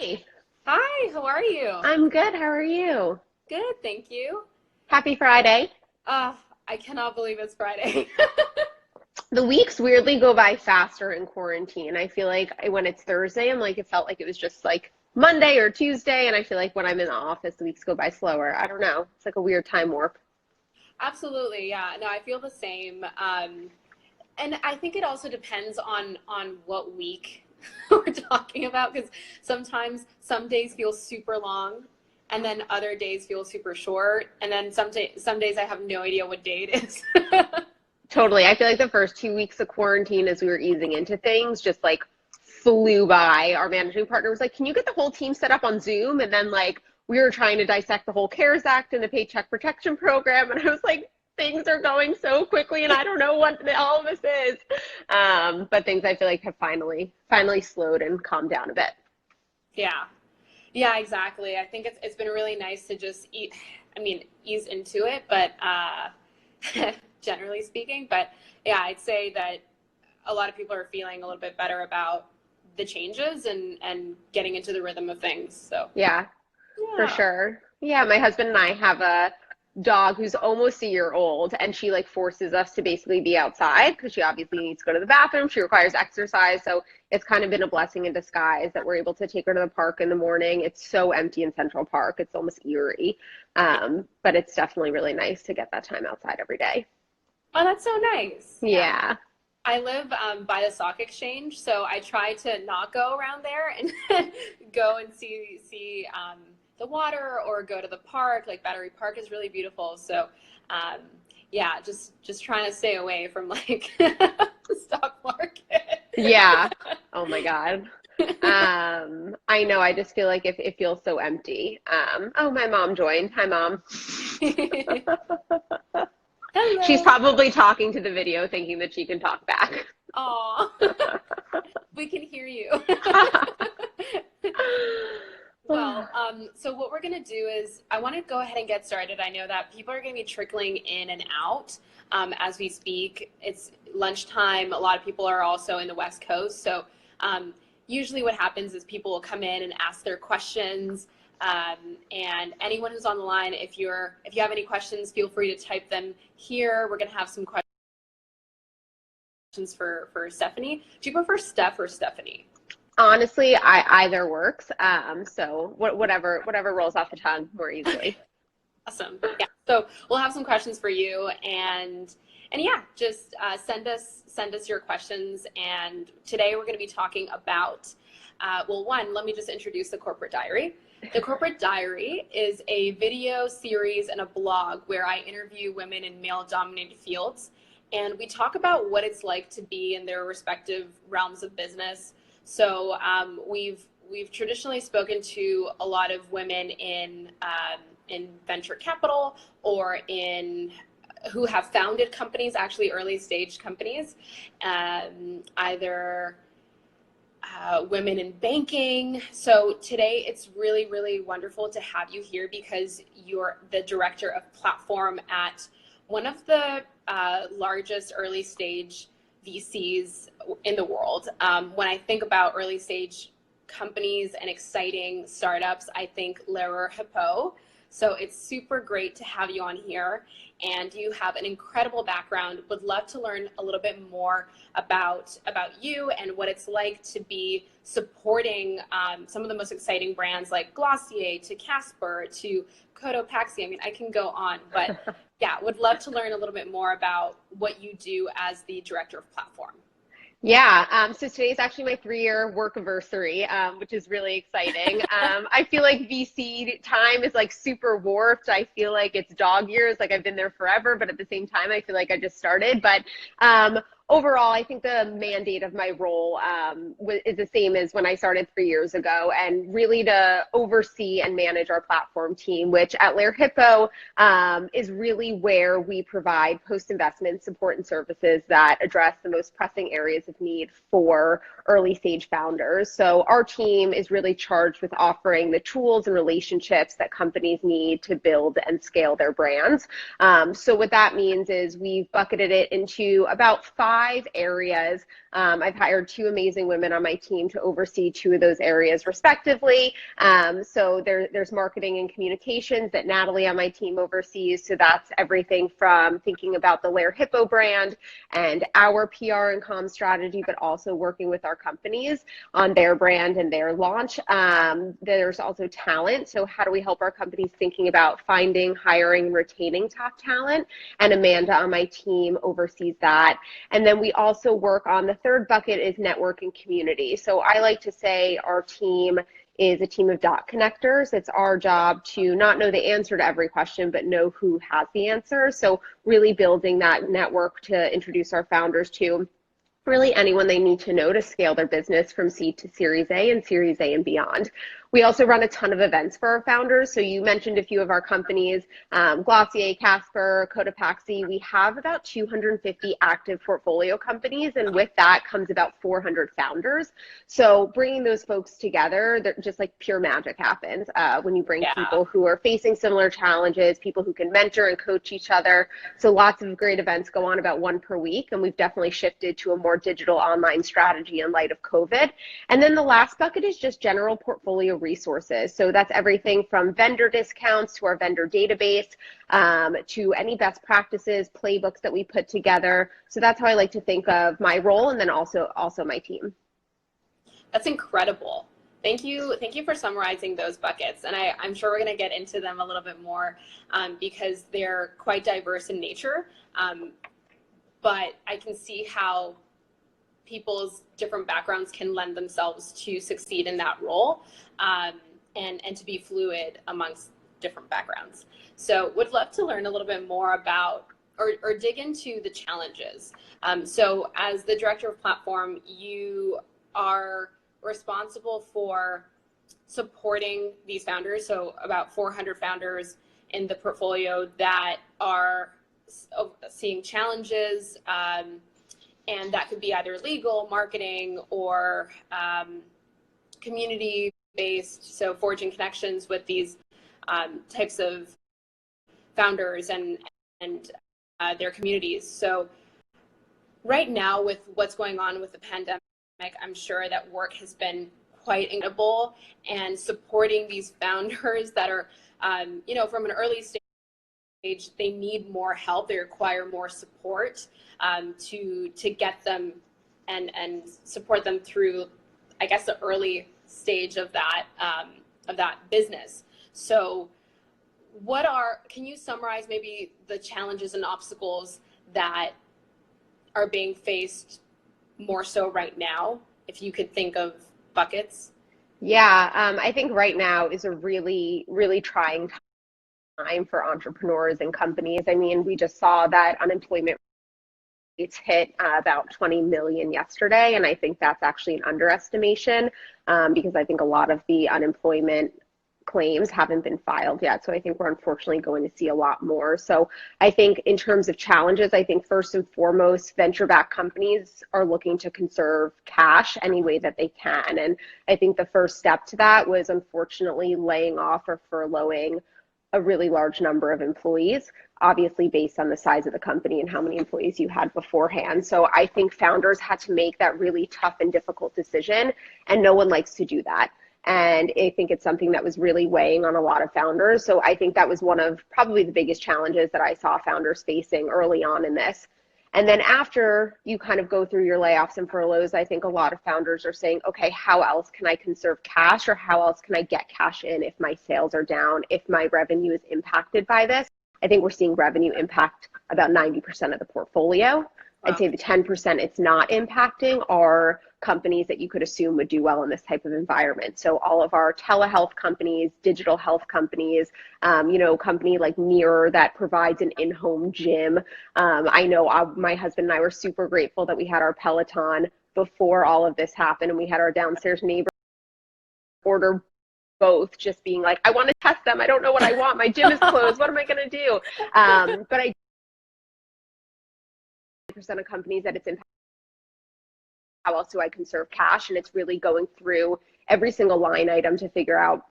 Hey, Hi, how are you? I'm good. How are you? Good, thank you. Happy Friday. Uh, I cannot believe it's Friday. The weeks weirdly go by faster in quarantine. I feel like when it's Thursday, I'm like, it felt like it was just like Monday or Tuesday. And I feel like when I'm in the office, the weeks go by slower. I don't know. It's like a weird time warp. Absolutely, yeah. No, I feel the same. And I think it also depends on what week we're talking about because sometimes some days feel super long and then other days feel super short and then some days I have no idea what day it is. Totally. I feel like the first 2 weeks of quarantine as we were easing into things just like flew by. Our managing partner was like, can you get the whole team set up on Zoom? And then like we were trying to dissect the whole CARES Act and the Paycheck Protection Program. And I was like, things are going so quickly and I don't know what all of this is. But things I feel like have finally slowed and calmed down a bit. Yeah. Yeah, exactly. I think it's been really nice to just ease into it, but generally speaking. But yeah, I'd say that a lot of people are feeling a little bit better about the changes and getting into the rhythm of things. So Yeah, for yeah. sure. Yeah, my husband and I have a dog who's almost a year old, and she like forces us to basically be outside because she obviously needs to go to the bathroom. She requires exercise. So it's kind of been a blessing in disguise that we're able to take her to the park in the morning. It's so empty in Central Park. It's almost eerie. But it's definitely really nice to get that time outside every day. Oh, that's so nice. Yeah. Yeah. I live by the stock exchange, so I try to not go around there and go and see the water or go to the park. Like Battery Park is really beautiful. So um, yeah, just trying to stay away from like the stock market. Yeah. Oh my God. I know. I just feel like it feels so empty. Oh, my mom joined. Hi, mom. She's Hello. probably talking to the video thinking that she can talk back. Aw, we can hear you. So what we're going to do is I want to go ahead and get started. I know that people are going to be trickling in and out as we speak. It's lunchtime. A lot of people are also in the West Coast. So usually what happens is people will come in and ask their questions. And anyone who's on the line, if you have any questions, feel free to type them here. We're going to have some questions for Stephanie. Do you prefer Steph or Stephanie? Honestly, I either works. So whatever rolls off the tongue more easily. Awesome. Yeah. So we'll have some questions for you, and yeah, just send us your questions. And today we're going to be talking about one. Let me just introduce the Corporate Diary. The Corporate Diary is a video series and a blog where I interview women in male-dominated fields, and we talk about what it's like to be in their respective realms of business. So we've traditionally spoken to a lot of women in venture capital or in who have founded companies, actually early stage companies, either women in banking. So today it's really, really wonderful to have you here because you're the director of platform at one of the largest early stage VCs in the world. When I think about early stage companies and exciting startups, I think Lerer Hippeau. So it's super great to have you on here, and you have an incredible background. Would love to learn a little bit more about you and what it's like to be supporting some of the most exciting brands like Glossier to Casper to Cotopaxi. I mean, I can go on, but yeah, would love to learn a little bit more about what you do as the director of platform. Yeah, so today's actually my 3-year work anniversary, which is really exciting. I feel like VC time is like super warped. I feel like it's dog years, like I've been there forever, but at the same time, I feel like I just started. But overall, I think the mandate of my role is the same as when I started 3 years ago, and really to oversee and manage our platform team, which at Lerer Hippeau is really where we provide post-investment support and services that address the most pressing areas of need for early stage founders. So our team is really charged with offering the tools and relationships that companies need to build and scale their brands. So what that means is we've bucketed it into about 5 areas. I've hired 2 amazing women on my team to oversee 2 of those areas respectively. So there's marketing and communications that Natalie on my team oversees. So that's everything from thinking about the Lerer Hippeau brand and our PR and comm strategy, but also working with our companies on their brand and their launch. There's also talent. So how do we help our companies thinking about finding, hiring, retaining top talent? And Amanda on my team oversees that. And then we also work on the third bucket is network and community. So I like to say our team is a team of dot connectors. It's our job to not know the answer to every question, but know who has the answer. So really building that network to introduce our founders to really anyone they need to know to scale their business from seed to Series A and Series A and beyond. We also run a ton of events for our founders. So you mentioned a few of our companies, Glossier, Casper, Cotopaxi. We have about 250 active portfolio companies, and with that comes about 400 founders. So bringing those folks together, just like pure magic happens when you bring people who are facing similar challenges, people who can mentor and coach each other. So lots of great events go on, about 1 per week, and we've definitely shifted to a more digital online strategy in light of COVID. And then the last bucket is just general portfolio resources. So that's everything from vendor discounts to our vendor database, to any best practices, playbooks that we put together. So that's how I like to think of my role, and then also my team. That's incredible. Thank you for summarizing those buckets. And I'm sure we're going to get into them a little bit more because they're quite diverse in nature. But I can see how people's different backgrounds can lend themselves to succeed in that role, and to be fluid amongst different backgrounds. So would love to learn a little bit more about or dig into the challenges. So as the director of platform, you are responsible for supporting these founders. So about 400 founders in the portfolio that are seeing challenges, and that could be either legal, marketing, or community-based, so forging connections with these types of founders and their communities. So right now, with what's going on with the pandemic, I'm sure that work has been quite incredible, and supporting these founders that are, from an early stage, they need more help, they require more support to get them and support them through, I guess, the early stage of that business. So can you summarize maybe the challenges and obstacles that are being faced more so right now, if you could think of buckets? Yeah, I think right now is a really, really trying time for entrepreneurs and companies. I mean, we just saw that unemployment rates hit about 20 million yesterday, and I think that's actually an underestimation because I think a lot of the unemployment claims haven't been filed yet. So I think we're unfortunately going to see a lot more. So I think in terms of challenges, I think first and foremost, venture-backed companies are looking to conserve cash any way that they can. And I think the first step to that was unfortunately laying off or furloughing a really large number of employees, obviously based on the size of the company and how many employees you had beforehand. So I think founders had to make that really tough and difficult decision, and no one likes to do that. And I think it's something that was really weighing on a lot of founders. So I think that was one of probably the biggest challenges that I saw founders facing early on in this. And then after you kind of go through your layoffs and furloughs, I think a lot of founders are saying, okay, how else can I conserve cash, or how else can I get cash in if my sales are down, if my revenue is impacted by this? I think we're seeing revenue impact about 90% of the portfolio. Wow. I'd say the 10% it's not impacting are companies that you could assume would do well in this type of environment. So all of our telehealth companies, digital health companies, company like Mirror that provides an in-home gym. I know my husband and I were super grateful that we had our Peloton before all of this happened, and we had our downstairs neighbor order both, just being like, I want to test them. I don't know what I want. My gym is closed. What am I going to do? But I percent of companies that it's impacted. How else do I conserve cash? And it's really going through every single line item to figure out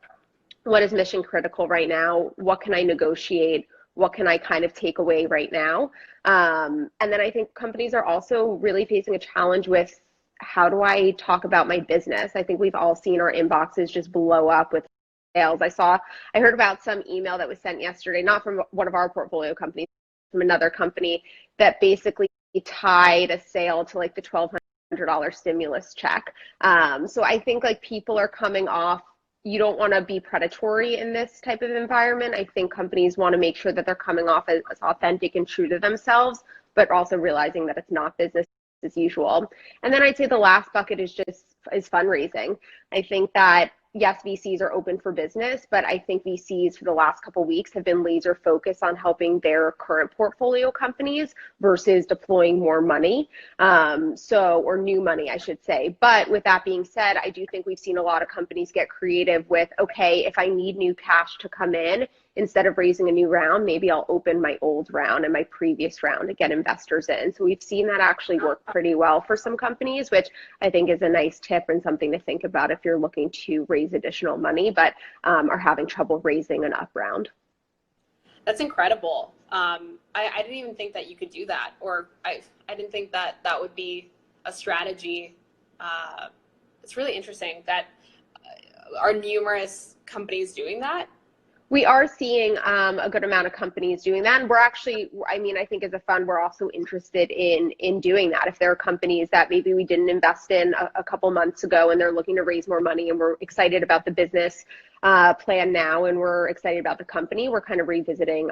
what is mission critical right now, what can I negotiate, what can I kind of take away right now? And then I think companies are also really facing a challenge with, how do I talk about my business? I think we've all seen our inboxes just blow up with sales. I heard about some email that was sent yesterday, not from one of our portfolio companies, from another company, that basically tied a sale to like the $1,200 stimulus check. So I think like people are coming off, you don't want to be predatory in this type of environment. I think companies want to make sure that they're coming off as authentic and true to themselves, but also realizing that it's not business as usual. And then I'd say the last bucket is fundraising. I think that yes, VCs are open for business, but I think VCs for the last couple of weeks have been laser focused on helping their current portfolio companies versus deploying more money, or new money, I should say. But with that being said, I do think we've seen a lot of companies get creative with, okay, if I need new cash to come in, instead of raising a new round, maybe I'll open my old round and my previous round to get investors in. So we've seen that actually work pretty well for some companies, which I think is a nice tip and something to think about if you're looking to raise additional money, but are having trouble raising an up round. That's incredible. I didn't even think that you could do that, or I didn't think that that would be a strategy. It's really interesting that are numerous companies doing that. We are seeing a good amount of companies doing that. And we're actually, I think as a fund, we're also interested in doing that. If there are companies that maybe we didn't invest in a couple months ago and they're looking to raise more money and we're excited about the business plan now and we're excited about the company, we're kind of revisiting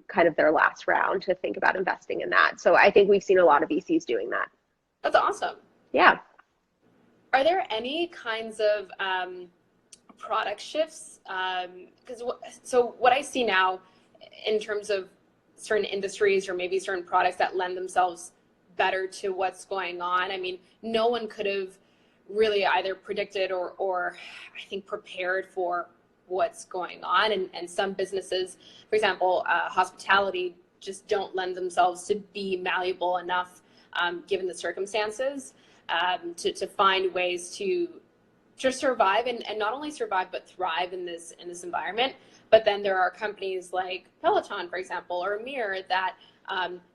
kind of their last round to think about investing in that. So I think we've seen a lot of VCs doing that. That's awesome. Yeah. Are there any kinds of product shifts? So what I see now in terms of certain industries or maybe certain products that lend themselves better to what's going on, I mean, no one could have really either predicted or I think prepared for what's going on. And some businesses, for example, hospitality, just don't lend themselves to be malleable enough given the circumstances to find ways to survive and not only survive but thrive in this environment. But then there are companies like Peloton, for example, or Mirror that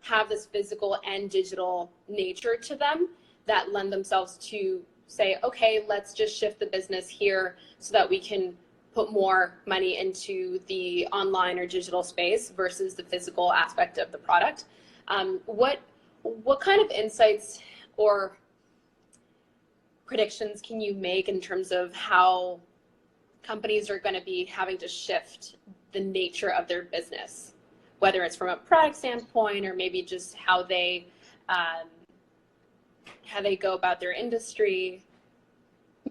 have this physical and digital nature to them that lend themselves to say, okay, let's just shift the business here so that we can put more money into the online or digital space versus the physical aspect of the product. What kind of insights or predictions can you make in terms of how companies are going to be having to shift the nature of their business, whether it's from a product standpoint or maybe just how they go about their industry?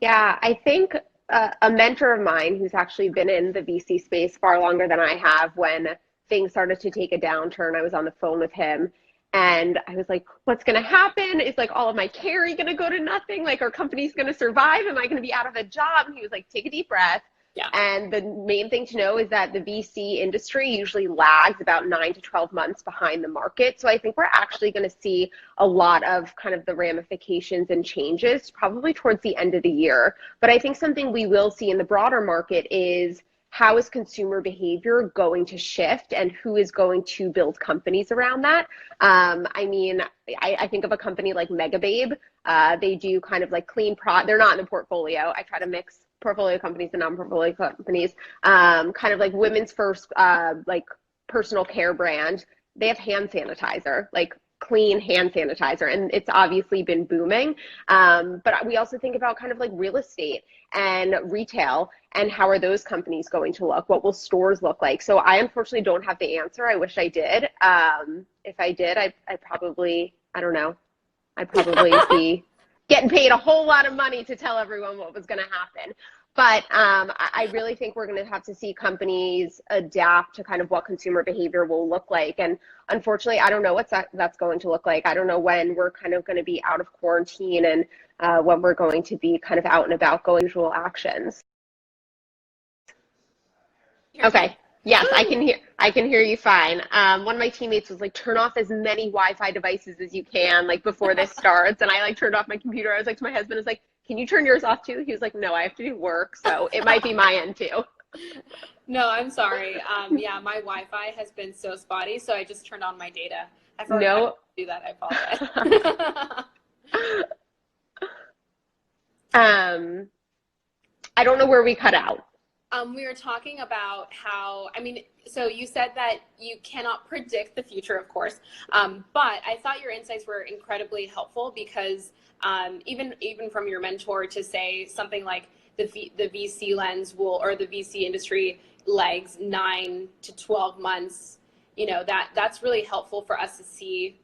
Yeah, I think a mentor of mine who's actually been in the VC space far longer than I have, when things started to take a downturn, I was on the phone with him and I was like, what's going to happen? Is like all of my carry going to go to nothing? Like, our company's going to survive? Am I going to be out of a job? And he was like, take a deep breath. Yeah. And the main thing to know is that the VC industry usually lags about 9 to 12 months behind the market. So I think we're actually going to see a lot of kind of the ramifications and changes probably towards the end of the year. But I think something we will see in the broader market is, how is consumer behavior going to shift and who is going to build companies around that? I mean, I think of a company like Megababe. They do kind of like clean they're not in the portfolio. I try to mix portfolio companies and non-portfolio companies, kind of like women's first, like personal care brand. They have hand sanitizer, like clean hand sanitizer, and it's obviously been booming. But we also think about kind of like real estate and retail, and how are those companies going to look? What will stores look like? So I unfortunately don't have the answer. I wish I did. If I did, I probably, I don't know, I'd probably be getting paid a whole lot of money to tell everyone what was going to happen. But I really think we're going to have to see companies adapt to kind of what consumer behavior will look like. And unfortunately, I don't know what that's going to look like. I don't know when we're kind of going to be out of quarantine and when we're going to be kind of out and about going usual actions. Okay. Yes, I can hear you fine. One of my teammates was like, turn off as many Wi-Fi devices as you can, like before this starts. And I like turned off my computer. I was like to my husband, I was like, can you turn yours off too? He was like, no, I have to do work. So it might be my end too. No, I'm sorry. Yeah, my Wi-Fi has been so spotty, so I just turned on my data. I forgot to No. do that. I apologize. I don't know where we cut out. We were talking about how, I mean, so you said that you cannot predict the future, of course, but I thought your insights were incredibly helpful because even from your mentor to say something like the VC lens will, or the VC industry lags 9 to 12 months, you know, that's really helpful for us to see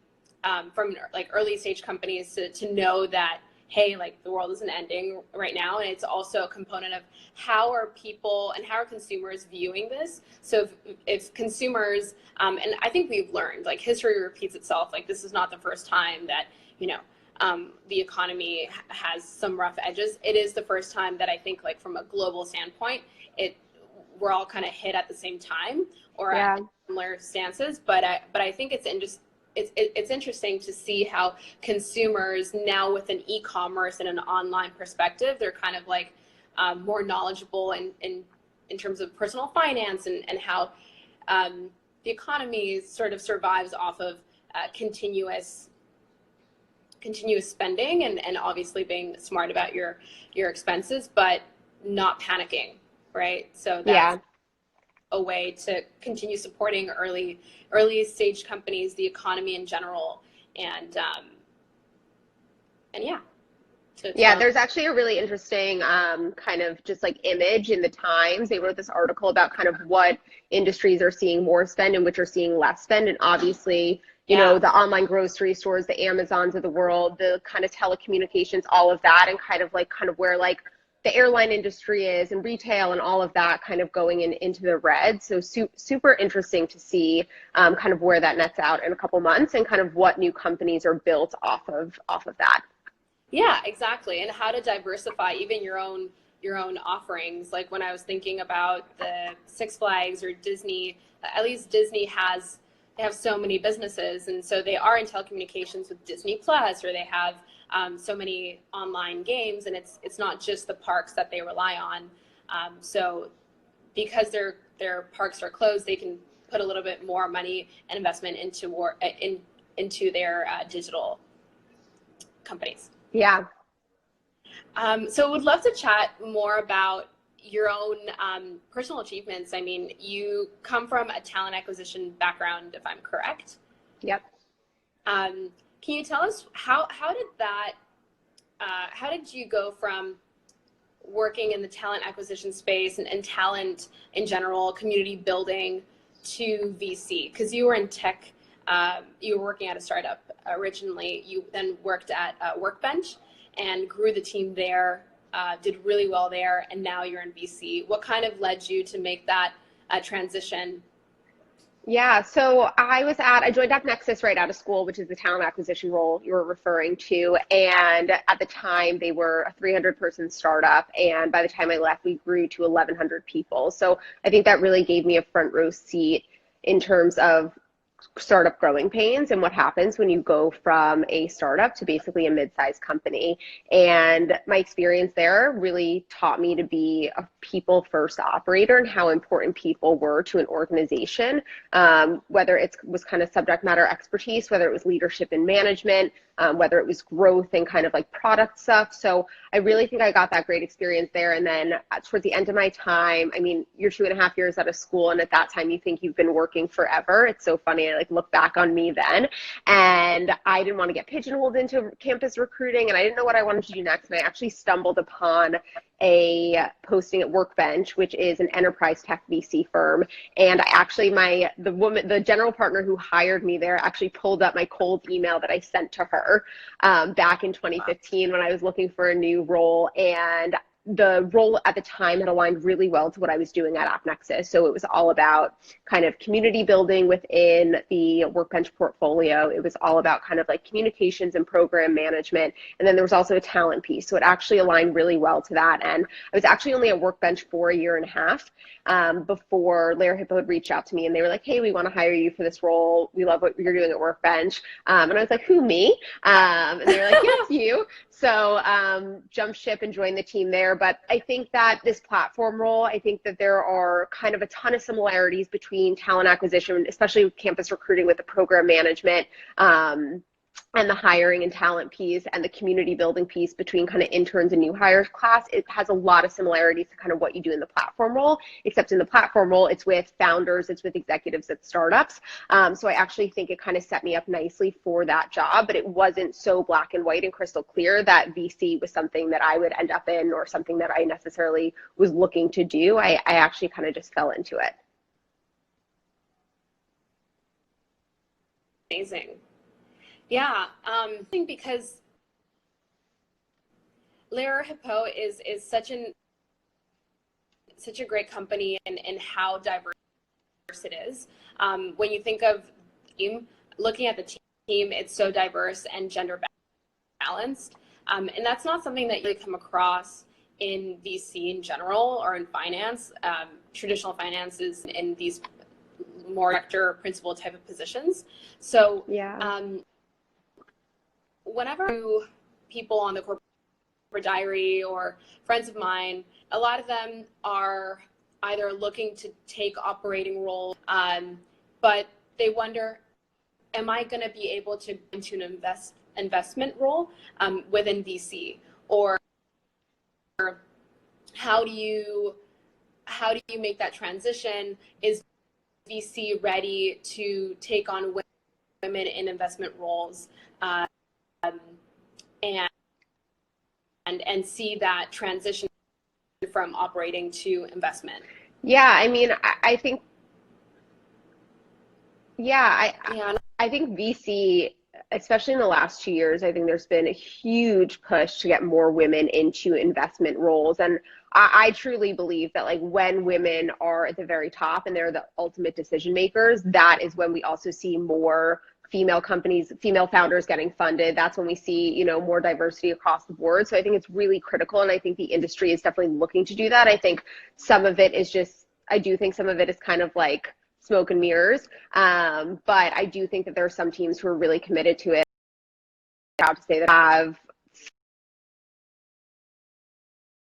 from like early stage companies to know that, hey, like the world isn't ending right now. And it's also a component of how are people and how are consumers viewing this? So if consumers, and I think we've learned, like history repeats itself, like this is not the first time that, you know, the economy has some rough edges. It is the first time that I think like from a global standpoint, we're all kind of hit at the same time or at similar stances. But I think it's interesting to see how consumers now with an e-commerce and an online perspective, they're kind of like more knowledgeable in terms of personal finance and how the economy sort of survives off of continuous spending and obviously being smart about your expenses, but not panicking, right? So that's a way to continue supporting early stage companies, the economy in general, and yeah. There's actually a really interesting kind of just like image in the Times. They wrote this article about kind of what industries are seeing more spend and which are seeing less spend. And obviously, you know, the online grocery stores, the Amazons of the world, the kind of telecommunications, all of that, and kind of where like the airline industry is and retail and all of that kind of going into the red. So super interesting to see kind of where that nets out in a couple months and kind of what new companies are built off of that. Yeah, exactly. And how to diversify even your own offerings. Like when I was thinking about the Six Flags or Disney, at least Disney they have so many businesses, and so they are in telecommunications with Disney Plus, or they have so many online games, and it's not just the parks that they rely on. So because their parks are closed, they can put a little bit more money and investment into their digital companies. Yeah. So would love to chat more about your own personal achievements. I mean, you come from a talent acquisition background, if I'm correct. Yep. Can you tell us how did you go from working in the talent acquisition space and talent in general, community building, to VC? Because you were in tech, you were working at a startup originally. You then worked at Workbench and grew the team there, did really well there, and now you're in VC. What kind of led you to make that transition? Yeah, so I joined AppNexus right out of school, which is the talent acquisition role you were referring to. And at the time, they were a 300-person startup. And by the time I left, we grew to 1,100 people. So I think that really gave me a front row seat in terms of startup growing pains and what happens when you go from a startup to basically a mid-sized company. And my experience there really taught me to be a people-first operator and how important people were to an organization, whether it was kind of subject matter expertise, whether it was leadership and management, whether it was growth and kind of like product stuff. So I really think I got that great experience there. And then towards the end of my time, I mean, you're 2.5 years out of school, and at that time you think you've been working forever. It's so funny. I like look back on me then, and I didn't want to get pigeonholed into campus recruiting, and I didn't know what I wanted to do next. And I actually stumbled upon a posting at Workbench, which is an enterprise tech VC firm. And I actually, the general partner who hired me there actually pulled up my cold email that I sent to her back in 2015 when I was looking for a new role. And the role at the time had aligned really well to what I was doing at AppNexus. So it was all about kind of community building within the Workbench portfolio. It was all about kind of like communications and program management. And then there was also a talent piece. So it actually aligned really well to that. And I was actually only at Workbench for 1.5 years before Lerer Hippeau had reached out to me, and they were like, hey, we want to hire you for this role. We love what you're doing at Workbench. And I was like, who, me? And they were like, yes, you. So jumped ship and joined the team there. but I think that this platform role, I think that there are kind of a ton of similarities between talent acquisition, especially with campus recruiting, with the program management, and the hiring and talent piece and the community building piece between kind of interns and new hires class. It has a lot of similarities to kind of what you do in the platform role, except in the platform role, it's with founders, it's with executives at startups. So I actually think it kind of set me up nicely for that job, but it wasn't so black and white and crystal clear that VC was something that I would end up in or something that I necessarily was looking to do. I actually kind of just fell into it. Amazing. Yeah, I think because Lerer Hippeau is such a great company and how diverse it is. When you think of team, looking at the team, it's so diverse and gender balanced, and that's not something that you come across in VC in general or in finance, traditional finances in these more director or principal type of positions. So yeah. Whenever people on the corporate diary or friends of mine, a lot of them are either looking to take operating roles, but they wonder, am I going to be able to go into an investment role within VC? Or how do you make that transition? Is VC ready to take on women in investment roles? And see that transition from operating to investment. Yeah, I mean, I think, I think VC, especially in the last 2 years, I think there's been a huge push to get more women into investment roles. And I truly believe that, like, when women are at the very top and they're the ultimate decision makers, that is when we also see more female companies, female founders getting funded. That's when we see, you know, more diversity across the board. So I think it's really critical. And I think the industry is definitely looking to do that. I think some of it is just, I do think some of it is kind of like smoke and mirrors. But I do think that there are some teams who are really committed to it. I'm proud to say that I have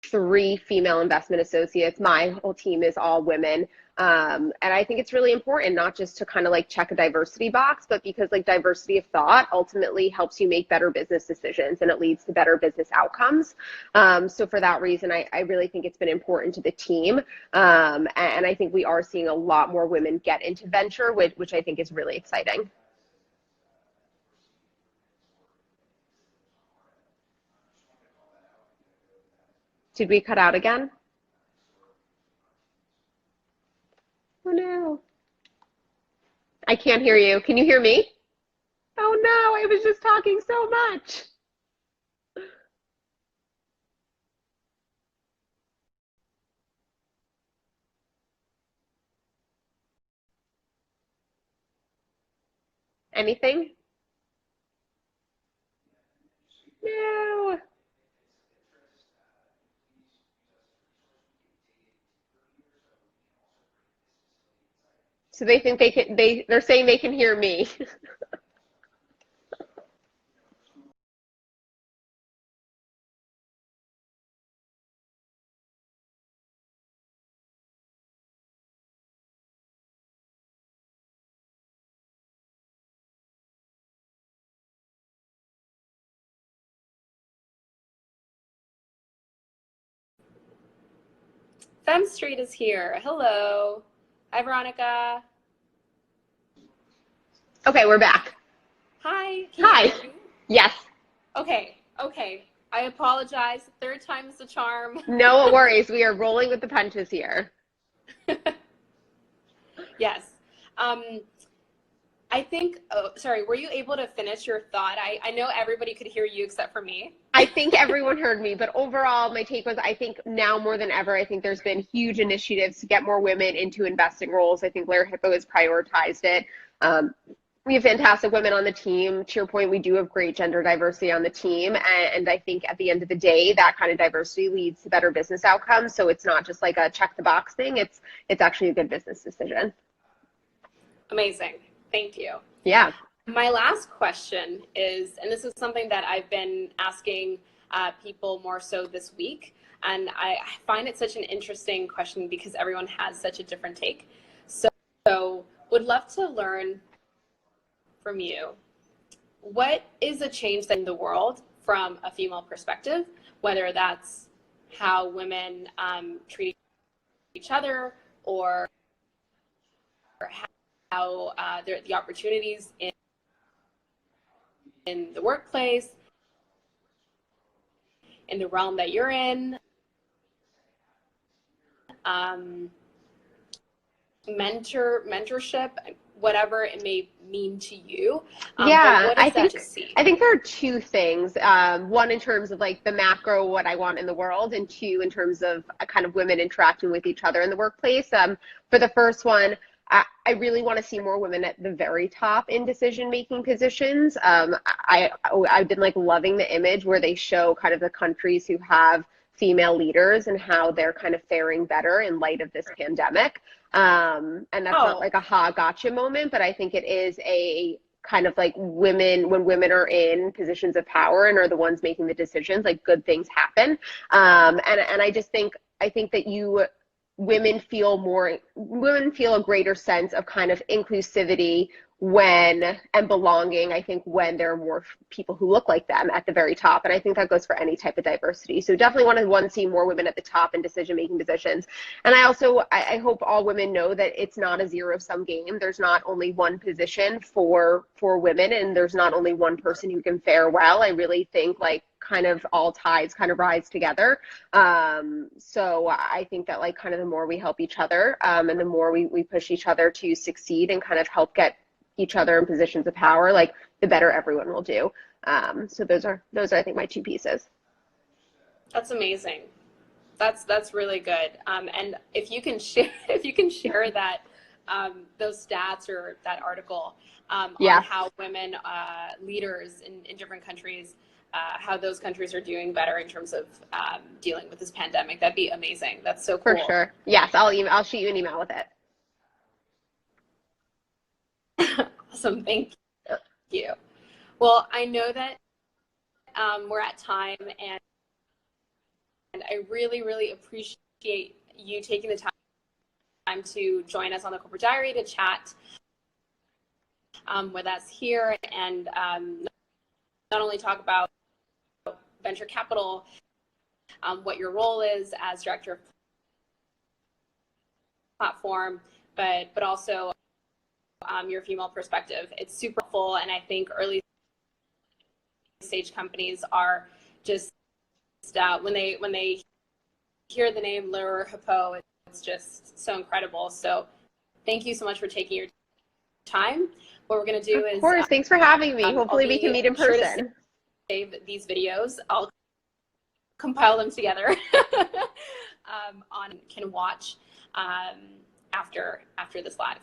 3 female investment associates. My whole team is all women. And I think it's really important, not just to kind of like check a diversity box, but because like diversity of thought ultimately helps you make better business decisions and it leads to better business outcomes. So for that reason, I really think it's been important to the team. And I think we are seeing a lot more women get into venture, which I think is really exciting. Did we cut out again? Oh no. I can't hear you. Can you hear me? Oh no, I was just talking so much. Anything? No. So they think they can, they're saying they can hear me. Fem Street is here. Hello. Hi, Veronica. Okay, we're back. Hi. Hi. Yes. Okay. I apologize. Third time is the charm. No worries. We are rolling with the punches here. Yes. I think, sorry, were you able to finish your thought? I know everybody could hear you except for me. I think everyone heard me, but overall, my take was, I think now more than ever, I think there's been huge initiatives to get more women into investing roles. I think Lerer Hippeau has prioritized it. We have fantastic women on the team. To your point, we do have great gender diversity on the team. And I think at the end of the day, that kind of diversity leads to better business outcomes. So it's not just like a check the box thing. It's actually a good business decision. Amazing. Thank you. Yeah. My last question is, and this is something that I've been asking people more so this week, And I find it such an interesting question because everyone has such a different take. So would love to learn from you. What is a change in the world from a female perspective, whether that's how women treat each other, or how the opportunities in the workplace, in the realm that you're in, mentorship, whatever it may mean to you. Yeah, What does that to see? I think there are two things. One in terms of like the macro, what I want in the world, and two in terms of kind of women interacting with each other in the workplace. For the first one, I really want to see more women at the very top in decision-making positions. I've been like loving the image where they show kind of the countries who have female leaders and how they're kind of faring better in light of this pandemic. And that's not like a gotcha moment, but I think it is a kind of like women, when women are in positions of power and are the ones making the decisions, like good things happen. And I just think, that women feel a greater sense of kind of inclusivity and belonging, I think, when there are more people who look like them at the very top. And I think that goes for any type of diversity. So definitely want to see more women at the top in decision-making positions. And I hope all women know that it's not a zero-sum game. There's not only one position for women, and there's not only one person who can fare well. I really think like kind of all tides kind of rise together. So I think that like kind of the more we help each other, and the more we push each other to succeed and kind of help get each other in positions of power, like the better everyone will do. So those are I think my two pieces. That's amazing. That's really good. And if you can share that those stats or that article on how women leaders in different countries, how those countries are doing better in terms of dealing with this pandemic, that'd be amazing. That's so cool. For sure. Yes, I'll shoot you an email with it. Awesome. Thank you. Well, I know that we're at time, and I really, really appreciate you taking the time to join us on the Corporate Diary to chat with us here, and not only talk about venture capital, what your role is as director of platform, but also your female perspective. It's super helpful, and I think early stage companies are just when they hear the name Lerer Hippeau, it's just so incredible. So thank you so much for taking your time. What we're going to do is, of course, thanks for having me. Hopefully we can meet in person. Sure to save these videos. I'll compile them together can watch after this live.